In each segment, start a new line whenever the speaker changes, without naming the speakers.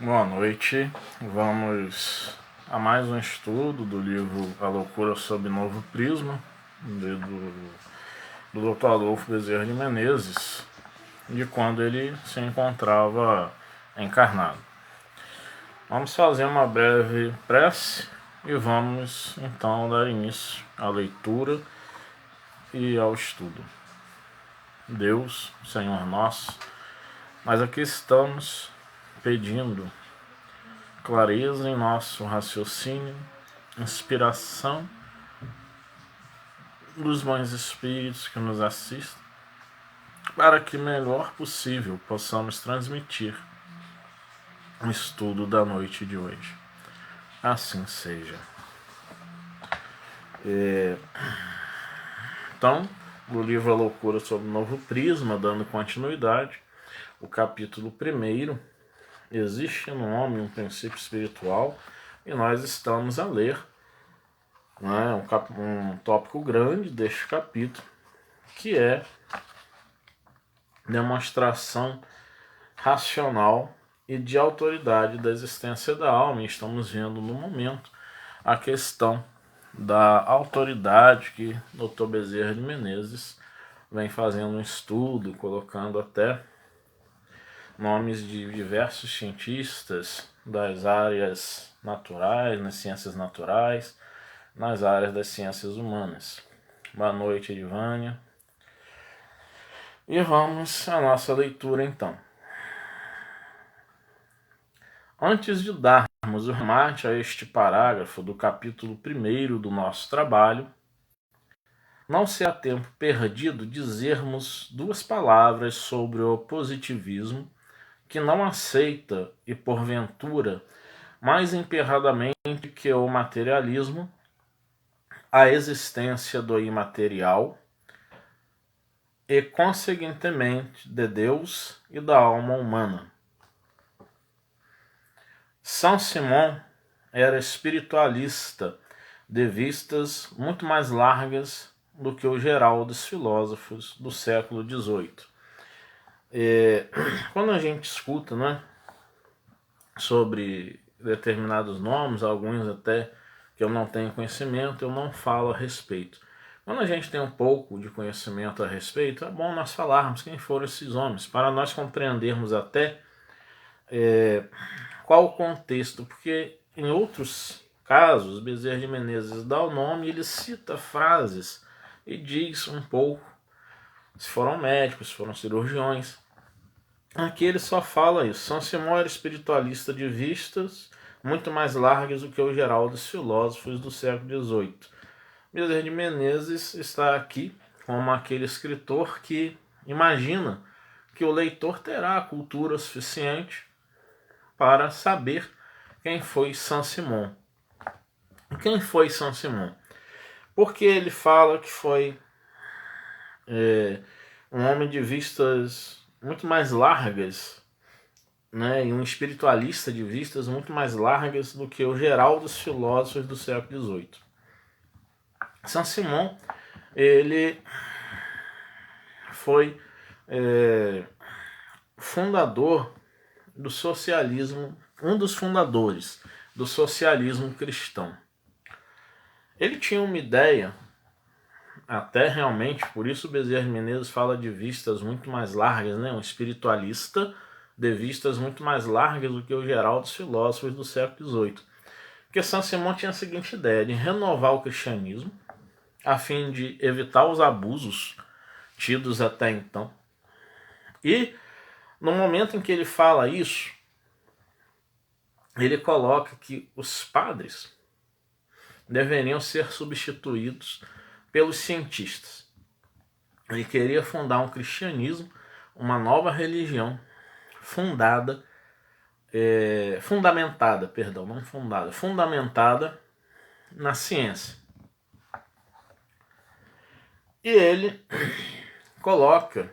Boa noite, vamos a mais um estudo do livro A Loucura sob Novo Prisma, do Dr. Adolfo Bezerra de Menezes, de quando ele se encontrava encarnado. Vamos fazer uma breve prece e vamos então dar início à leitura e ao estudo. Deus, Senhor nosso, mas aqui estamos pedindo clareza em nosso raciocínio, inspiração dos bons espíritos que nos assistem, para que melhor possível possamos transmitir o estudo da noite de hoje. Assim seja. Então, no livro A Loucura sob Novo Prisma, dando continuidade, o capítulo 1, existe no homem um princípio espiritual, e nós estamos a ler um tópico grande deste capítulo, que é demonstração racional e de autoridade da existência da alma. E estamos vendo no momento a questão da autoridade que Dr. Bezerra de Menezes vem fazendo um estudo, colocando até nomes de diversos cientistas das áreas naturais, nas ciências naturais, nas áreas das ciências humanas. Boa noite, Edivânia. E vamos à nossa leitura então. Antes de darmos o remate a este parágrafo do capítulo 1 do nosso trabalho, não será tempo perdido dizermos duas palavras sobre o positivismo, que não aceita e, porventura, mais emperradamente que o materialismo, a existência do imaterial e, conseguintemente, de Deus e da alma humana. São Simão era espiritualista de vistas muito mais largas do que o geral dos filósofos do século XVIII. Quando a gente escuta, sobre determinados nomes, alguns até que eu não tenho conhecimento, eu não falo a respeito. Quando a gente tem um pouco de conhecimento a respeito, é bom nós falarmos quem foram esses homens, para nós compreendermos até qual o contexto, porque em outros casos, Bezerra de Menezes dá o nome, ele cita frases e diz um pouco se foram médicos, se foram cirurgiões. Aqui ele só fala isso. São Simão era espiritualista de vistas muito mais largas do que o geral dos filósofos do século XVIII. Bezerra de Menezes está aqui como aquele escritor que imagina que o leitor terá a cultura suficiente para saber quem foi São Simão. Quem foi São Simão? Porque ele fala que foi um homem de vistas muito mais largas, e um espiritualista de vistas muito mais largas do que o geral dos filósofos do século XVIII. São Simão, ele foi fundador do socialismo, um dos fundadores do socialismo cristão. Ele tinha uma ideia, até realmente, por isso Bezerra de Menezes fala de vistas muito mais largas, um espiritualista de vistas muito mais largas do que o geral dos filósofos do século XVIII. Porque São Simão tinha a seguinte ideia, de renovar o cristianismo, a fim de evitar os abusos tidos até então. E, no momento em que ele fala isso, ele coloca que os padres deveriam ser substituídos pelos cientistas. Ele queria fundar um cristianismo, uma nova religião, fundamentada na ciência. E ele coloca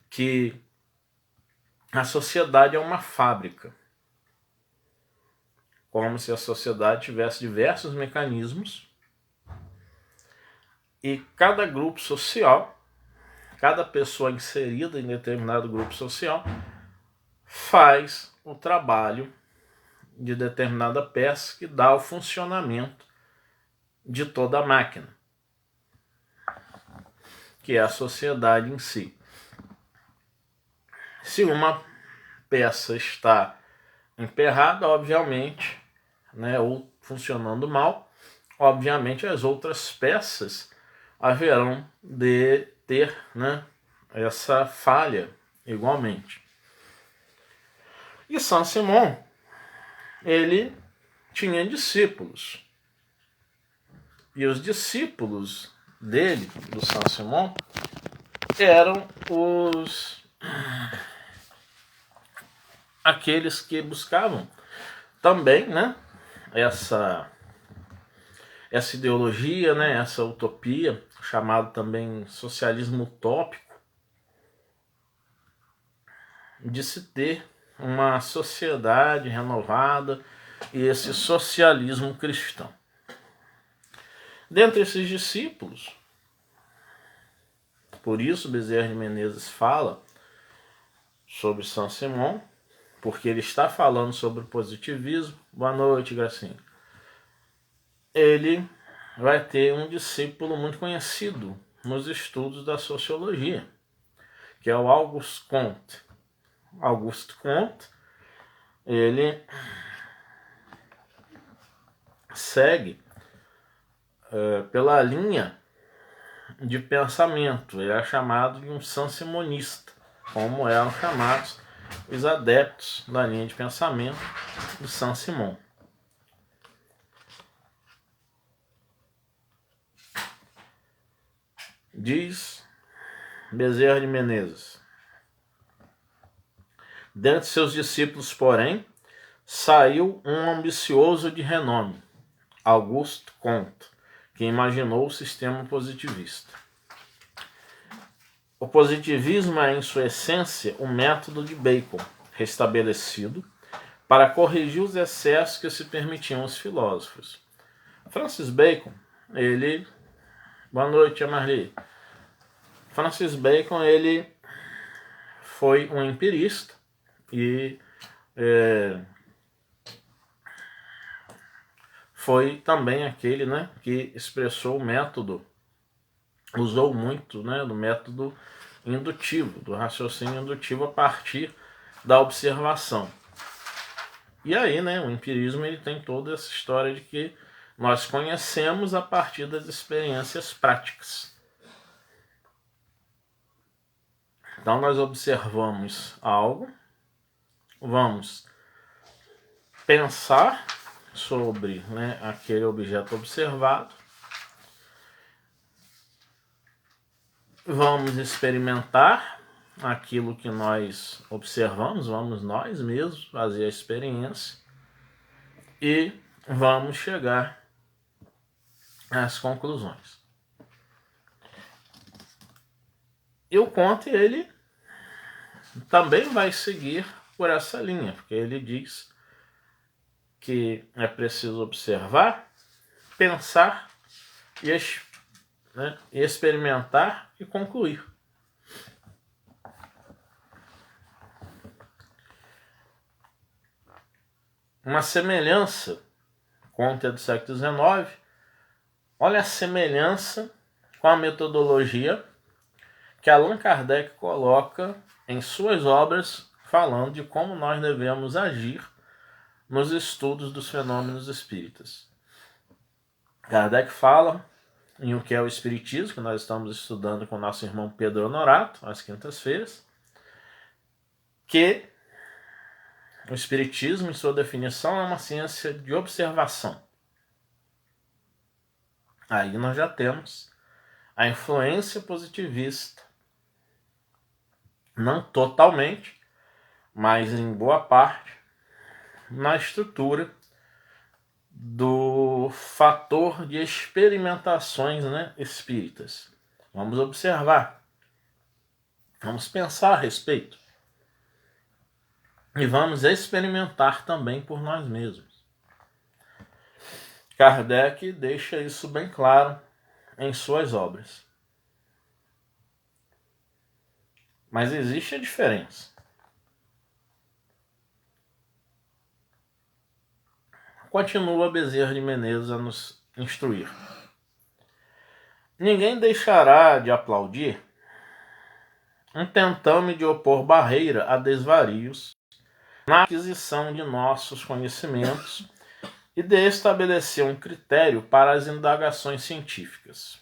que a sociedade é uma fábrica, como se a sociedade tivesse diversos mecanismos e cada grupo social, cada pessoa inserida em determinado grupo social faz o trabalho de determinada peça que dá o funcionamento de toda a máquina, que é a sociedade em si. Se uma peça está emperrada, obviamente, né, ou funcionando mal, obviamente as outras peças haverão de ter, né, essa falha igualmente. E Saint-Simon, ele tinha discípulos. E os discípulos dele, do Saint-Simon, eram aqueles que buscavam também, né, essa ideologia, né, essa utopia, chamado também socialismo utópico, de se ter uma sociedade renovada e esse socialismo cristão. Dentre esses discípulos, por isso Bezerra de Menezes fala sobre Saint-Simon, porque ele está falando sobre o positivismo. Boa noite, Gracinha. Ele vai ter um discípulo muito conhecido nos estudos da sociologia, que é o Auguste Comte. Auguste Comte, ele segue pela linha de pensamento. Ele é chamado de um saint-simonista, como eram chamados os adeptos da linha de pensamento de Saint-Simon. Diz Bezerra de Menezes: dentre seus discípulos, porém, saiu um ambicioso de renome, Auguste Comte, que imaginou o sistema positivista. O positivismo é, em sua essência, o método de Bacon, restabelecido para corrigir os excessos que se permitiam os filósofos. Francis Bacon, ele... Boa noite, Marli. Francis Bacon, ele foi um empirista e foi também aquele, né, que expressou o método, usou muito, né, do método indutivo, do raciocínio indutivo a partir da observação. E aí, né, o empirismo, ele tem toda essa história de que nós conhecemos a partir das experiências práticas. Então nós observamos algo, vamos pensar sobre, né, aquele objeto observado, vamos experimentar aquilo que nós observamos, vamos nós mesmos fazer a experiência e vamos chegar às conclusões. E o Comte, ele também vai seguir por essa linha, porque ele diz que é preciso observar, pensar e experimentar e concluir. Uma semelhança, Comte é do século XIX, olha a semelhança com a metodologia que Allan Kardec coloca em suas obras, falando de como nós devemos agir nos estudos dos fenômenos espíritas. Kardec fala em O que é o Espiritismo, que nós estamos estudando com o nosso irmão Pedro Honorato, às quintas-feiras, que o Espiritismo, em sua definição, é uma ciência de observação. Aí nós já temos a influência positivista, não totalmente, mas em boa parte, na estrutura do fator de experimentações, né, espíritas. Vamos observar, vamos pensar a respeito e vamos experimentar também por nós mesmos. Kardec deixa isso bem claro em suas obras. Mas existe a diferença. continua Bezerra de Menezes a nos instruir. Ninguém deixará de aplaudir um tentame de opor barreira a desvarios na aquisição de nossos conhecimentos e de estabelecer um critério para as indagações científicas.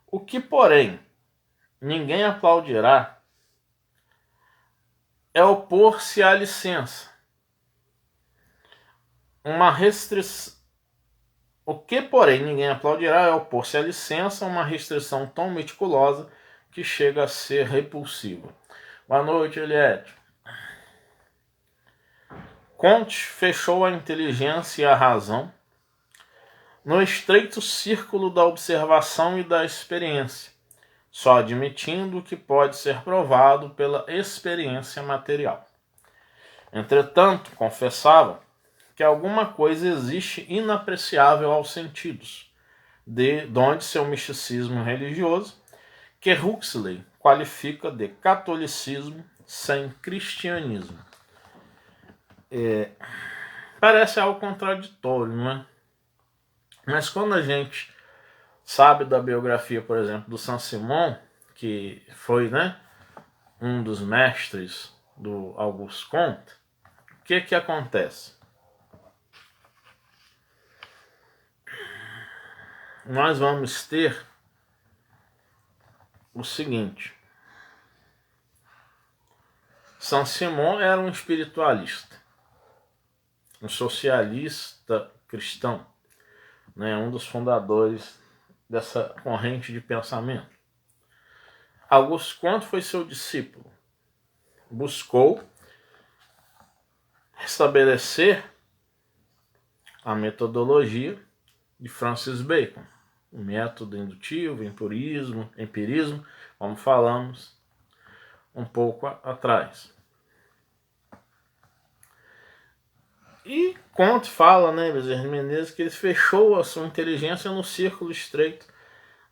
O que, porém, ninguém aplaudirá é opor-se à licença. Uma restrição. O que, porém, ninguém aplaudirá é opor-se à licença, uma restrição tão meticulosa que chega a ser repulsiva. Boa noite, Eliette. Comte fechou a inteligência e a razão no estreito círculo da observação e da experiência, só admitindo o que pode ser provado pela experiência material. Entretanto, confessava que alguma coisa existe inapreciável aos sentidos, de onde seu misticismo religioso, que Huxley qualifica de catolicismo sem cristianismo. Parece algo contraditório, não é? Mas quando a gente sabe da biografia, por exemplo, do Saint-Simon, que foi, um dos mestres do Auguste Comte, o que acontece? Nós vamos ter o seguinte: Saint-Simon era um espiritualista, um socialista cristão, um dos fundadores dessa corrente de pensamento. Auguste Comte foi seu discípulo. Buscou estabelecer a metodologia de Francis Bacon, o método indutivo, empirismo, como falamos um pouco atrás. E Comte fala, Bezerra de Menezes, que ele fechou a sua inteligência no círculo estreito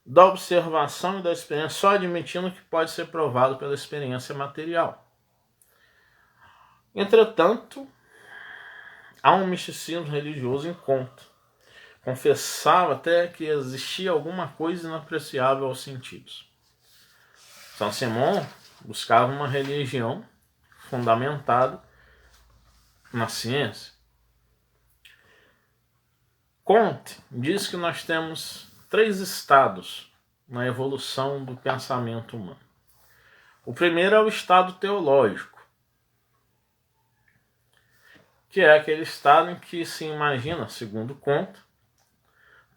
da observação e da experiência, só admitindo que pode ser provado pela experiência material. Entretanto, há um misticismo religioso em Comte. Confessava até que existia alguma coisa inapreciável aos sentidos. Saint-Simon buscava uma religião fundamentada na ciência. Comte diz que nós temos 3 estados na evolução do pensamento humano. O primeiro é o estado teológico, que é aquele estado em que se imagina, segundo Comte,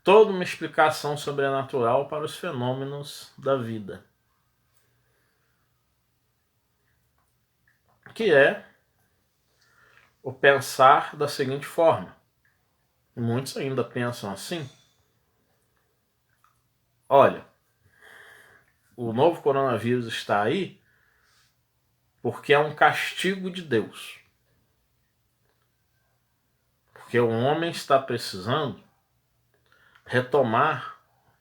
toda uma explicação sobrenatural para os fenômenos da vida. Que é o pensar da seguinte forma. Muitos ainda pensam assim. Olha, o novo coronavírus está aí porque é um castigo de Deus. Porque o homem está precisando retomar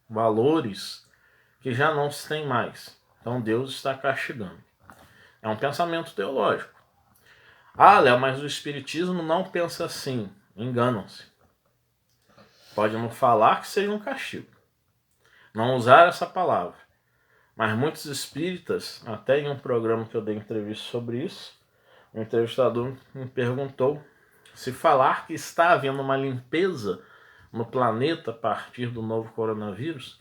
valores que já não se tem mais. Então Deus está castigando. É um pensamento teológico. Léo, mas o Espiritismo não pensa assim. Enganam-se. Pode não falar que seja um castigo. Não usar essa palavra. Mas muitos espíritas, até em um programa que eu dei entrevista sobre isso, o entrevistador me perguntou se falar que está havendo uma limpeza no planeta a partir do novo coronavírus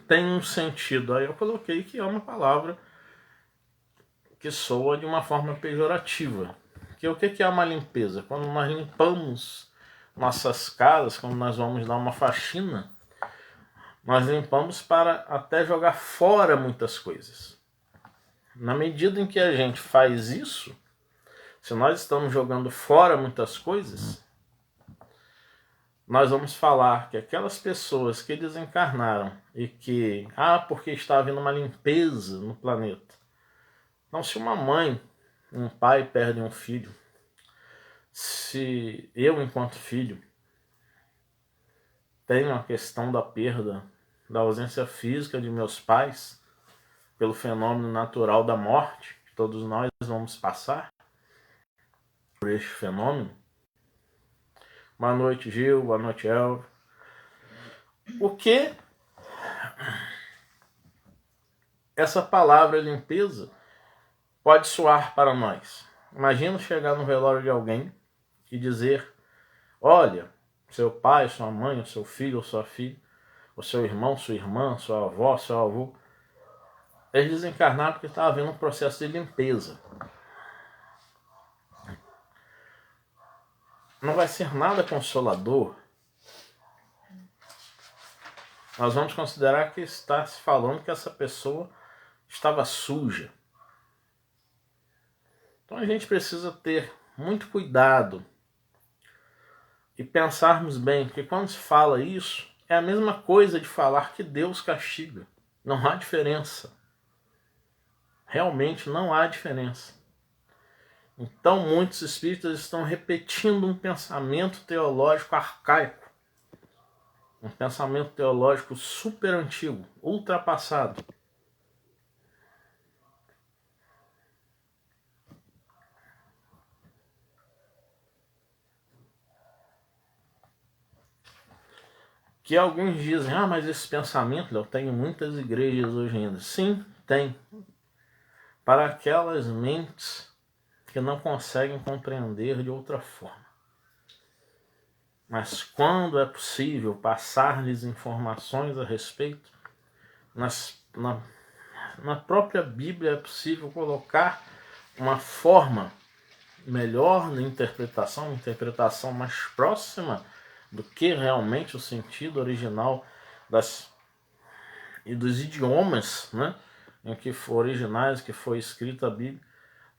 tem um sentido. Aí eu coloquei que é uma palavra que soa de uma forma pejorativa. Que o que é uma limpeza? Quando nós limpamos nossas casas, quando nós vamos dar uma faxina, nós limpamos para até jogar fora muitas coisas. Na medida em que a gente faz isso, se nós estamos jogando fora muitas coisas, nós vamos falar que aquelas pessoas que desencarnaram e que, porque está havendo uma limpeza no planeta. Então, se uma mãe, um pai perde um filho, se eu, enquanto filho, tenho a questão da perda, da ausência física de meus pais, pelo fenômeno natural da morte, que todos nós vamos passar, por este fenômeno. Boa noite, Gil. Boa noite, Elvio. O que essa palavra limpeza pode soar para nós? Imagina chegar no velório de alguém e dizer: olha, seu pai, sua mãe, o seu filho ou sua filha, o seu irmão, sua irmã, sua avó, seu avô, eles desencarnaram porque estava havendo um processo de limpeza. Não vai ser nada consolador. Nós vamos considerar que está se falando que essa pessoa estava suja. Então a gente precisa ter muito cuidado e pensarmos bem, porque quando se fala isso, é a mesma coisa de falar que Deus castiga. Não há diferença. Realmente não há diferença. Então muitos espíritas estão repetindo um pensamento teológico arcaico. Um pensamento teológico super antigo, ultrapassado. Que alguns dizem: ah, mas esse pensamento, eu tenho muitas igrejas hoje ainda. Sim, tem. Para aquelas mentes que não conseguem compreender de outra forma. Mas quando é possível passar-lhes informações a respeito, na própria Bíblia é possível colocar uma forma melhor de interpretação, uma interpretação mais próxima do que realmente o sentido original dos idiomas, né, em que originais que foi escrita a Bíblia,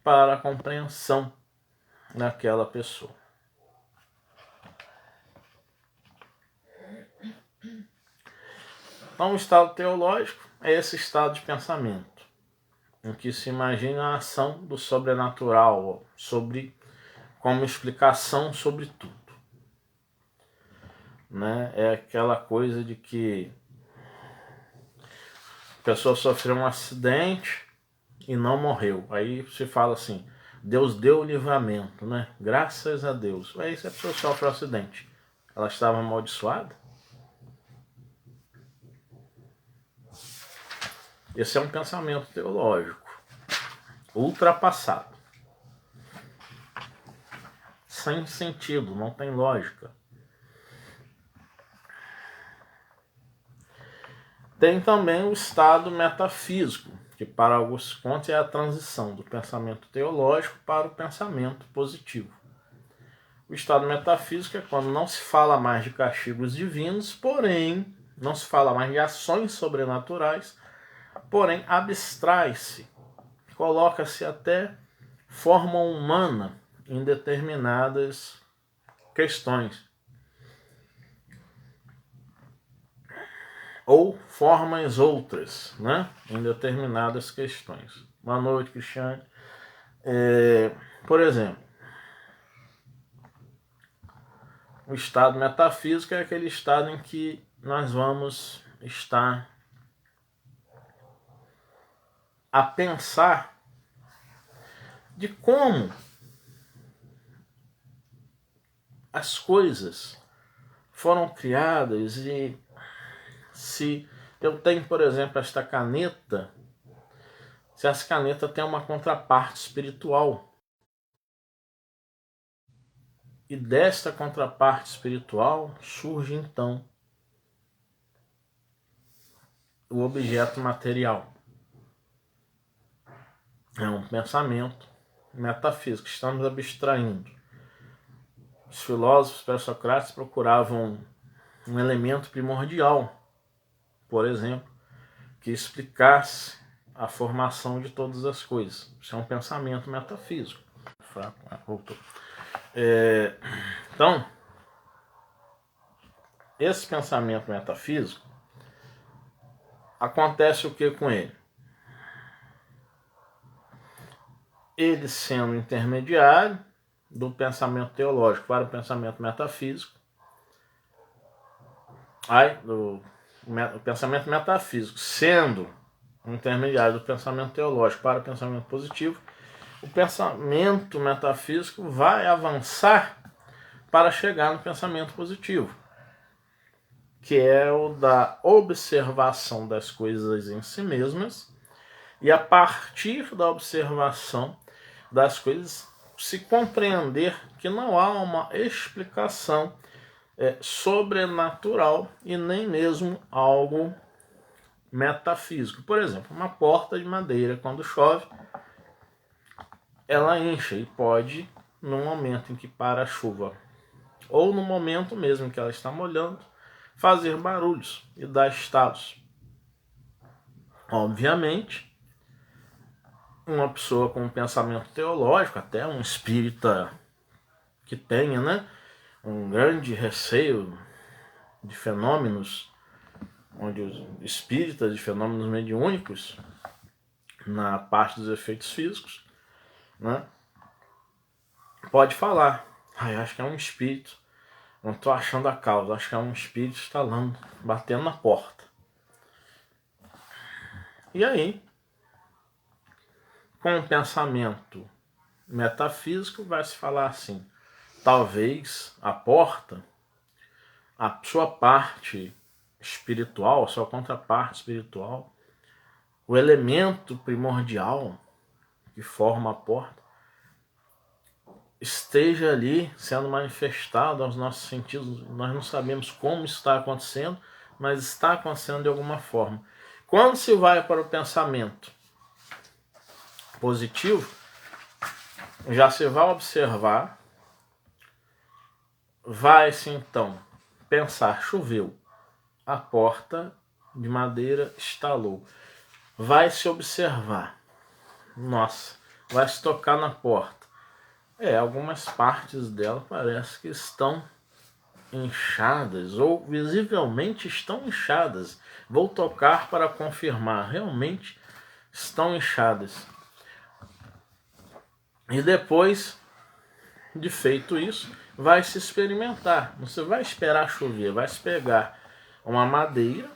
para a compreensão daquela pessoa. Então, o estado teológico é esse estado de pensamento, em que se imagina a ação do sobrenatural, como explicação sobre tudo. Né? É aquela coisa de que a pessoa sofreu um acidente e não morreu. Aí se fala assim: Deus deu o livramento, né? Graças a Deus. Aí se a pessoa sofre um acidente, ela estava amaldiçoada? Esse é um pensamento teológico ultrapassado, sem sentido, não tem lógica. Tem também o estado metafísico, que para Augusto Comte é a transição do pensamento teológico para o pensamento positivo. O estado metafísico é quando não se fala mais de castigos divinos, porém não se fala mais de ações sobrenaturais, porém abstrai-se, coloca-se até forma humana em determinadas questões, ou formas outras, né, em determinadas questões. Boa noite, Cristiane. Por exemplo, o estado metafísico é aquele estado em que nós vamos estar a pensar de como as coisas foram criadas e se eu tenho, por exemplo, esta caneta, se essa caneta tem uma contraparte espiritual. E desta contraparte espiritual surge então o objeto material. É um pensamento metafísico, estamos abstraindo. Os filósofos pré-socráticos procuravam um elemento primordial, por exemplo, que explicasse a formação de todas as coisas. Isso é um pensamento metafísico. Voltou. Então, esse pensamento metafísico, acontece o que com ele? Ele sendo intermediário do pensamento teológico para o pensamento metafísico, o pensamento metafísico sendo um intermediário do pensamento teológico para o pensamento positivo, o o pensamento metafísico vai avançar para chegar no pensamento positivo, que é o da observação das coisas em si mesmas, e a partir da observação das coisas se compreender que não há uma explicação sobrenatural e nem mesmo algo metafísico. Por exemplo, uma porta de madeira, quando chove, ela enche e pode, no momento em que para a chuva, ou no momento mesmo em que ela está molhando, fazer barulhos e dar estalos. Obviamente, uma pessoa com um pensamento teológico, até um espírita que tenha, né, um grande receio de fenômenos, onde os espíritas de fenômenos mediúnicos, na parte dos efeitos físicos, né, pode falar, eu acho que é um espírito, não estou achando a causa, acho que é um espírito estalando, batendo na porta. E aí, com o pensamento metafísico, vai se falar assim, talvez a porta, a sua parte espiritual, a sua contraparte espiritual, o elemento primordial que forma a porta, esteja ali sendo manifestado aos nossos sentidos. Nós não sabemos como está acontecendo, mas está acontecendo de alguma forma. Quando se vai para o pensamento positivo, já se vai observar, vai-se então pensar, choveu, a porta de madeira estalou. Vai se observar, nossa, vai se tocar na porta. Algumas partes dela parece que estão inchadas, ou visivelmente estão inchadas. Vou tocar para confirmar, realmente estão inchadas. E depois de feito isso, vai se experimentar. Você vai esperar chover, vai se pegar uma madeira,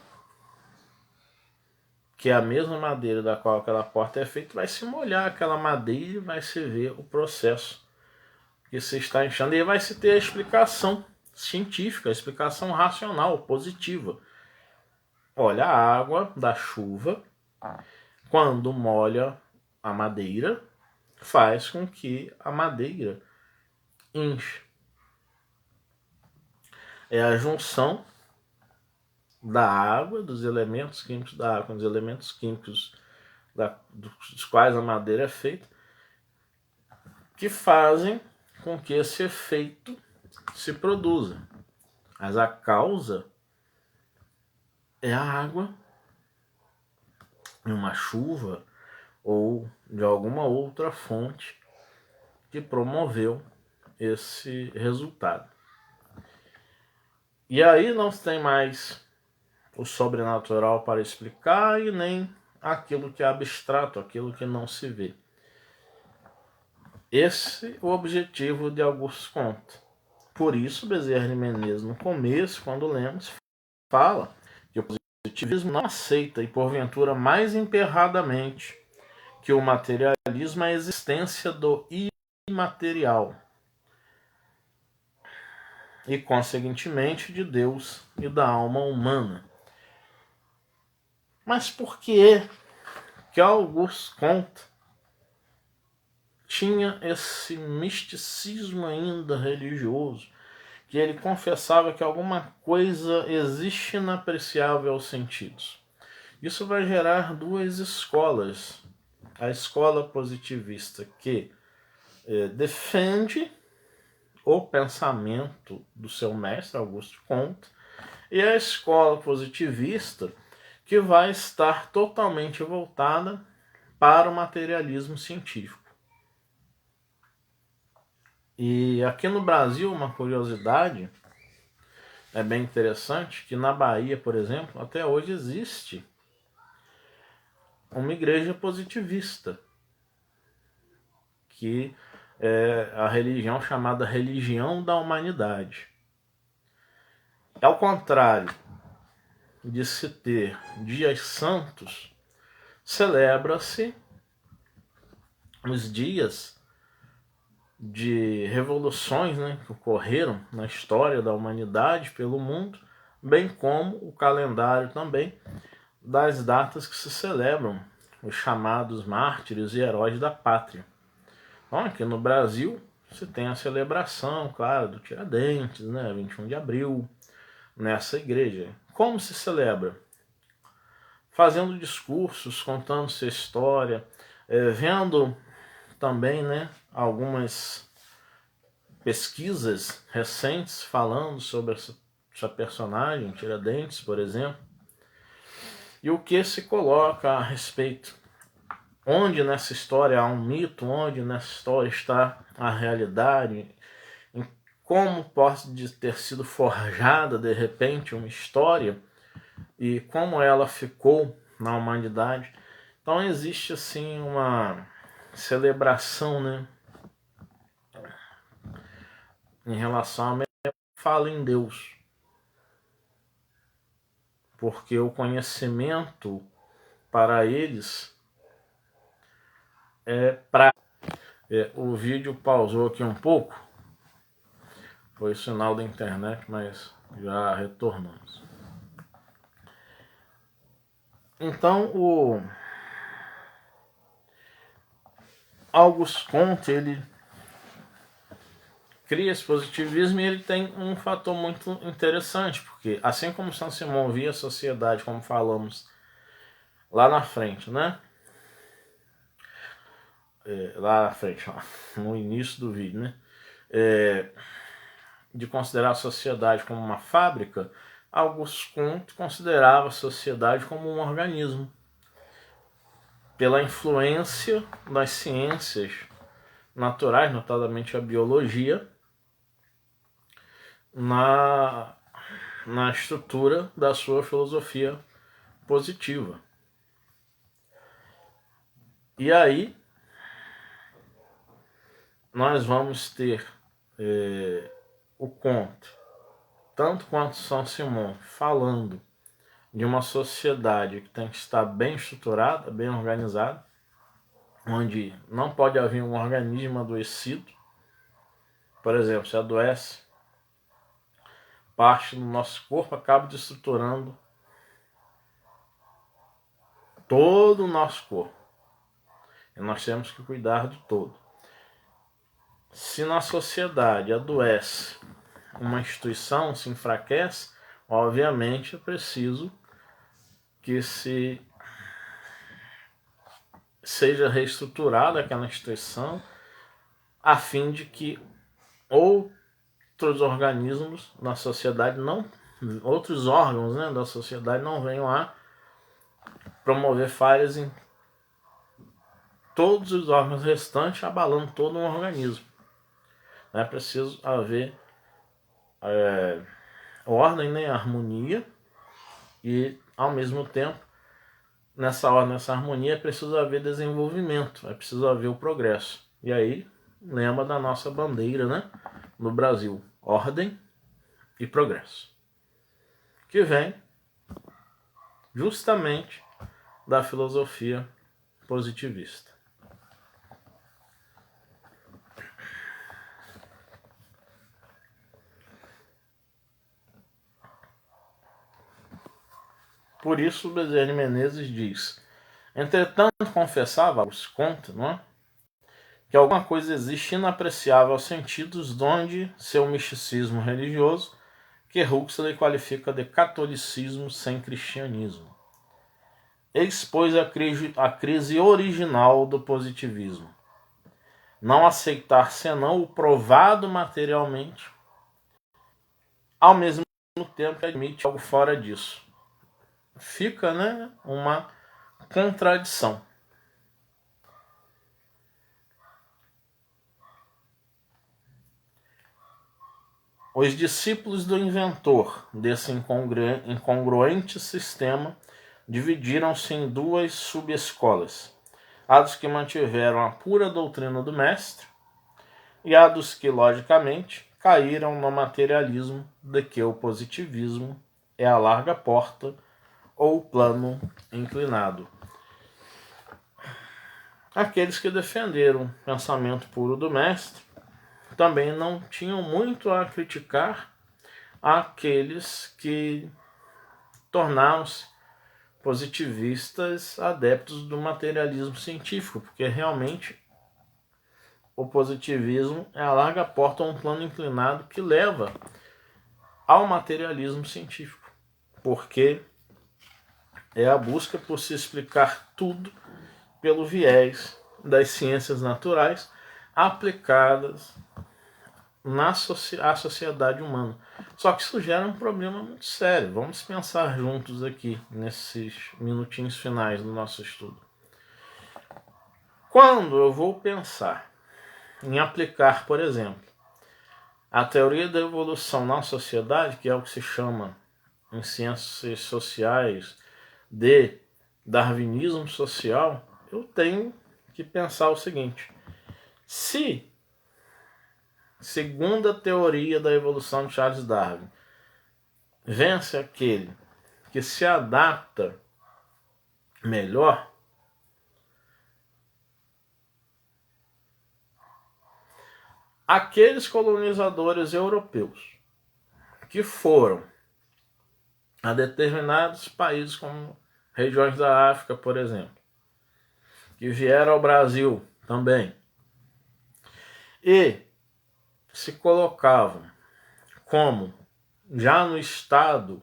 que é a mesma madeira da qual aquela porta é feita, vai se molhar aquela madeira e vai se ver o processo que se está inchando. E vai se ter a explicação científica, a explicação racional, positiva. Olha, a água da chuva, quando molha a madeira, faz com que a madeira enche. É a junção da água, dos elementos químicos da água, com os elementos químicos dos quais a madeira é feita, que fazem com que esse efeito se produza. Mas a causa é a água, uma chuva ou de alguma outra fonte que promoveu esse resultado. E aí não se tem mais o sobrenatural para explicar e nem aquilo que é abstrato, aquilo que não se vê. Esse é o objetivo de Augusto Comte. Por isso, Bezerra de Menezes, no começo, quando lemos, fala que o positivismo não aceita, e porventura mais emperradamente, que o materialismo é a existência do imaterial e, consequentemente, de Deus e da alma humana. Mas por que Auguste Comte tinha esse misticismo ainda religioso, que ele confessava que alguma coisa existe inapreciável aos sentidos? Isso vai gerar duas escolas. A escola positivista, que defende o pensamento do seu mestre, Auguste Comte, e a escola positivista, que vai estar totalmente voltada para o materialismo científico. E aqui no Brasil, uma curiosidade é bem interessante, que na Bahia, por exemplo, até hoje existe uma igreja positivista, que é a religião chamada religião da humanidade. Ao contrário de se ter dias santos, celebra-se os dias de revoluções, né, que ocorreram na história da humanidade pelo mundo, bem como o calendário também das datas que se celebram os chamados mártires e heróis da pátria. Então, aqui no Brasil, você tem a celebração, claro, do Tiradentes, né, 21 de abril, nessa igreja. Como se celebra? Fazendo discursos, contando sua história, vendo também, né, algumas pesquisas recentes falando sobre essa personagem, Tiradentes, por exemplo, e o que se coloca a respeito. Onde nessa história há um mito, onde nessa história está a realidade, em como pode ter sido forjada de repente uma história e como ela ficou na humanidade. Então existe assim uma celebração, né, em relação a minha fala em Deus, porque o conhecimento para eles é para o vídeo pausou aqui um pouco, foi o sinal da internet, mas já retornamos. Então o Auguste Comte, ele cria esse positivismo e ele tem um fator muito interessante, porque assim como Saint-Simon via a sociedade, como falamos lá na frente, né? Lá na frente, ó, no início do vídeo, né? De considerar a sociedade como uma fábrica, Auguste Comte considerava a sociedade como um organismo, pela influência das ciências naturais, notadamente a biologia, na estrutura da sua filosofia positiva. E aí nós vamos ter o Comte, tanto quanto Saint-Simon, falando de uma sociedade que tem que estar bem estruturada, bem organizada, onde não pode haver um organismo adoecido. Por exemplo, se adoece, parte do nosso corpo acaba destruturando todo o nosso corpo. E nós temos que cuidar do todo. Se na sociedade adoece uma instituição, se enfraquece, obviamente é preciso que seja reestruturada aquela instituição a fim de que outros organismos na sociedade outros órgãos, né, da sociedade não venham a promover falhas em todos os órgãos restantes, abalando todo um organismo. É preciso haver ordem, né, harmonia, e ao mesmo tempo nessa ordem, nessa harmonia é preciso haver desenvolvimento, é preciso haver o progresso. E aí lembra da nossa bandeira, né, no Brasil: ordem e progresso, que vem justamente da filosofia positivista. Por isso Bezerra de Menezes diz: entretanto confessava os contos, não é? Que alguma coisa existe inapreciável aos sentidos, donde seu misticismo religioso, que Huxley qualifica de catolicismo sem cristianismo, expôs a crise original do positivismo: não aceitar senão o provado materialmente, ao mesmo tempo que admite algo fora disso. Fica, né, uma contradição. Os discípulos do inventor desse incongruente sistema dividiram-se em duas subescolas: a dos que mantiveram a pura doutrina do mestre e a dos que, logicamente, caíram no materialismo de que o positivismo é a larga porta ou o plano inclinado. aqueles que defenderam o pensamento puro do mestre também não tinham muito a criticar aqueles que tornaram-se positivistas adeptos do materialismo científico, porque realmente o positivismo é a larga porta a um plano inclinado que leva ao materialismo científico, porque é a busca por se explicar tudo pelo viés das ciências naturais aplicadas à sociedade humana. Só que isso gera um problema muito sério. Vamos pensar juntos aqui, nesses minutinhos finais do nosso estudo. Quando eu vou pensar em aplicar, por exemplo, a teoria da evolução na sociedade, que é o que se chama em ciências sociais de darwinismo social, eu tenho que pensar o seguinte: se, segundo a teoria da evolução de Charles Darwin, vence aquele que se adapta melhor, aqueles colonizadores europeus que foram a determinados países como regiões da África, por exemplo, que vieram ao Brasil também e se colocavam como já no estado,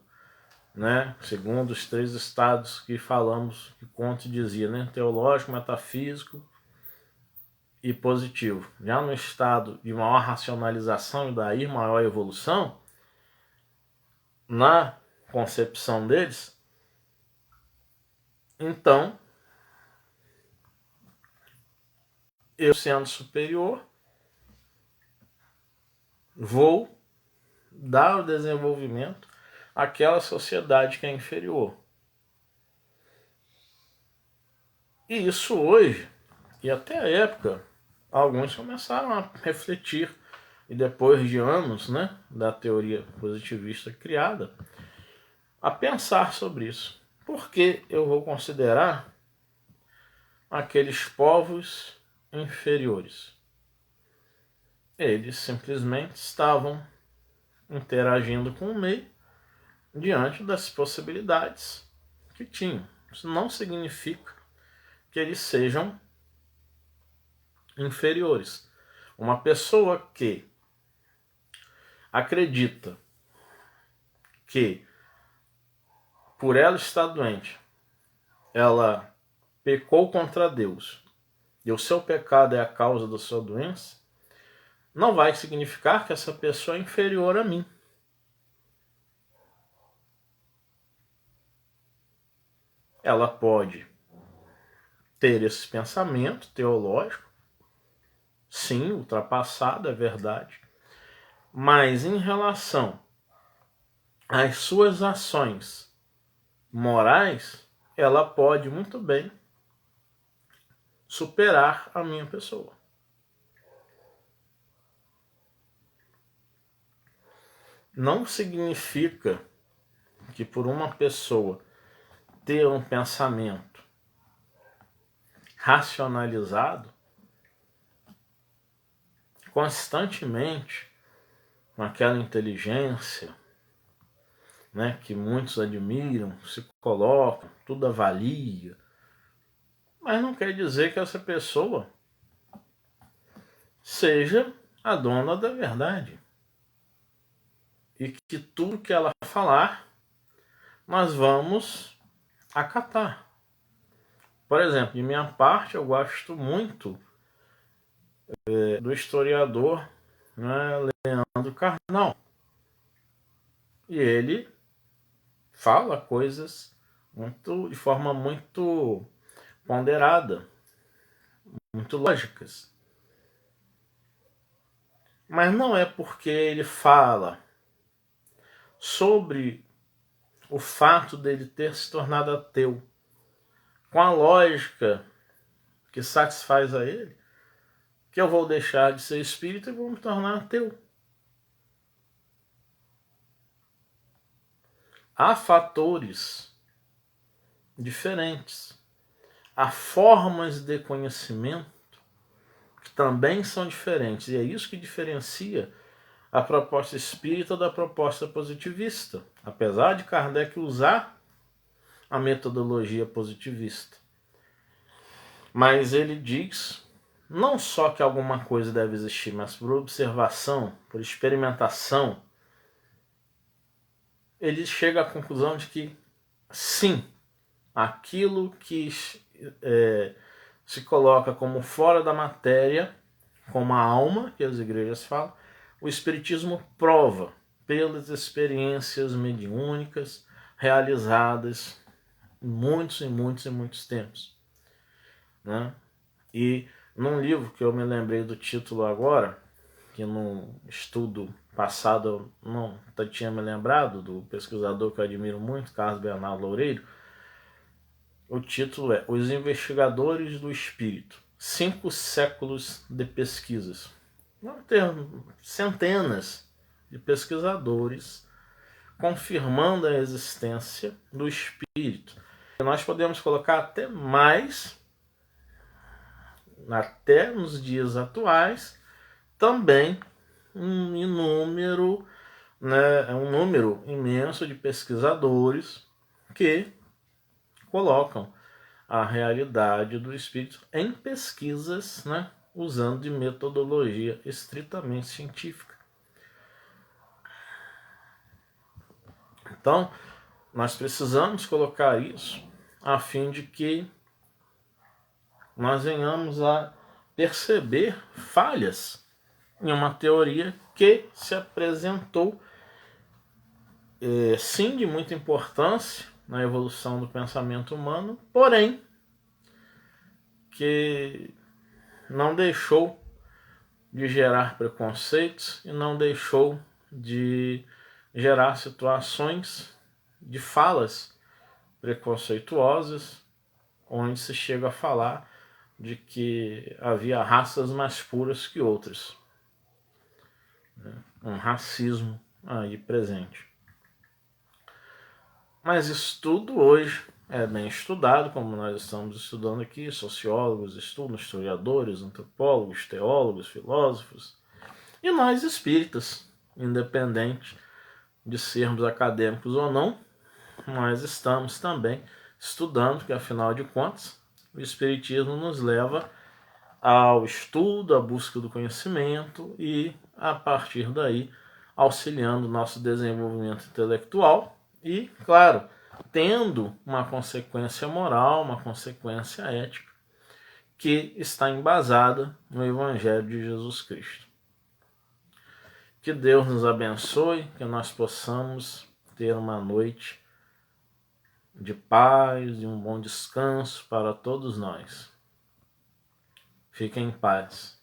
né, segundo os 3 estados que falamos, que Comte dizia, né, teológico, metafísico e positivo, já no estado de maior racionalização e daí maior evolução, na concepção deles, então eu, sendo superior, vou dar o desenvolvimento àquela sociedade que é inferior. E isso hoje, e até a época, alguns começaram a refletir, e depois de anos, né, da teoria positivista criada, a pensar sobre isso. Por que eu vou considerar aqueles povos inferiores? Eles simplesmente estavam interagindo com o meio diante das possibilidades que tinham. Isso não significa que eles sejam inferiores. Uma pessoa que acredita que, por ela estar doente, ela pecou contra Deus e o seu pecado é a causa da sua doença, não vai significar que essa pessoa é inferior a mim. Ela pode ter esse pensamento teológico, sim, ultrapassado, é verdade, mas em relação às suas ações morais, ela pode muito bem superar a minha pessoa. Não significa que por uma pessoa ter um pensamento racionalizado constantemente, com aquela inteligência, né, que muitos admiram, se colocam, tudo avalia, mas não quer dizer que essa pessoa seja a dona da verdade e que tudo que ela falar nós vamos acatar. Por exemplo, de minha parte, eu gosto muito do historiador, né, Leandro Carnal. E ele fala coisas de forma muito ponderada, muito lógicas. Mas não é porque ele fala sobre o fato dele ter se tornado ateu com a lógica que satisfaz a ele, que eu vou deixar de ser espírita e vou me tornar ateu. Há fatores diferentes. há formas de conhecimento que também são diferentes. E é isso que diferencia a proposta espírita da proposta positivista. Apesar de Kardec usar a metodologia positivista. Mas ele diz não só que alguma coisa deve existir, mas por observação, por experimentação, ele chega à conclusão de que sim, aquilo que se coloca como fora da matéria, como a alma, que as igrejas falam, o Espiritismo prova pelas experiências mediúnicas realizadas em muitos tempos. Né? E num livro que eu me lembrei do título agora, que num estudo passado eu não tinha me lembrado, do pesquisador que eu admiro muito, Carlos Bernardo Loureiro, o título é Os Investigadores do Espírito, 5 séculos de pesquisas. Vamos ter centenas de pesquisadores confirmando a existência do Espírito. E nós podemos colocar até mais, até nos dias atuais, também um número imenso de pesquisadores que colocam a realidade do espírito em pesquisas, né, usando de metodologia estritamente científica. Então, nós precisamos colocar isso a fim de que nós venhamos a perceber falhas em uma teoria que se apresentou sim de muita importância na evolução do pensamento humano, porém que não deixou de gerar preconceitos e não deixou de gerar situações de falas preconceituosas, onde se chega a falar de que havia raças mais puras que outras. Um racismo aí presente. Mas isso tudo hoje é bem estudado, como nós estamos estudando aqui. Sociólogos estudam, historiadores, antropólogos, teólogos, filósofos. E nós espíritas, independente de sermos acadêmicos ou não, nós estamos também estudando, porque afinal de contas, o espiritismo nos leva ao estudo, à busca do conhecimento e, a partir daí, auxiliando o nosso desenvolvimento intelectual e, claro, tendo uma consequência moral, uma consequência ética, que está embasada no Evangelho de Jesus Cristo. Que Deus nos abençoe, que nós possamos ter uma noite de paz e um bom descanso para todos nós. Fiquem em paz.